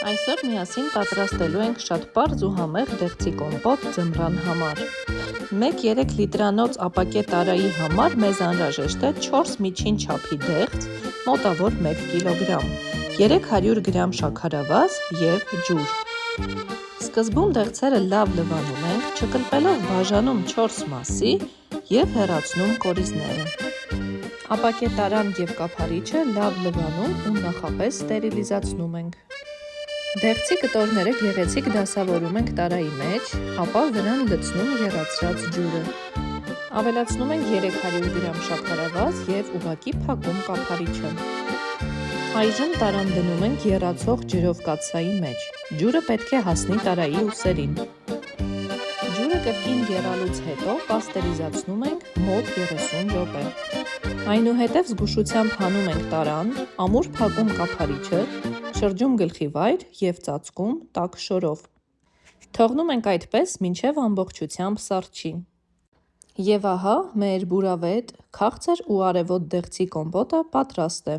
Այսօր միասին պատրաստելու ենք շատ պարզ ու համեղ դեղցի կոմպոտ ձմռան համար։ 1-3 լիտրանոց ապակե տարայի համար մեզ անհրաժեշտ է 4 միջին չափի դեղց, մոտավոր 1 կգ, 300 գրամ շաքարավազ և ջուր։ Սկզբում դեղցերը լավ լվանում ենք, չկլպելով բաժանում 4 մասի և հեռացնում կորիզները։ Ապակե տարան և կափարիչը լավ լվանում ու նախապես ստերիլիզացնում ենք։ Դեղցի կտորները գեղեցիկ դասավորում ենք տարայի մեջ, ապա վրան լցնում եռացրած ջուրը։ Ավելացնում ենք 300 գրամ շաքարավազ և ուղղակի փակում կափարիչը։ Այժմ տարան դնում ենք եռացող ջրով կաթսայի մեջ։ Ջուրը պետք է հասնի տարայի ուսերին։ Ջուրը կրկին եռալուց հետո պաստերիզացնում ենք մոտ 30 րոպե։ Այնուհետև զգուշությամբ հանում ենք տարան, ամուր փակում կափարիչը, շրջում գլխիվայր և ծածկում տաք շորով։ Թողնում ենք այդպես մինչև ամբողջությամբ սառչի։ Եվ ահա մեր բուրավետ, քաղցր ու արևոտ դեղցի կոմպոտը պատրաստ է։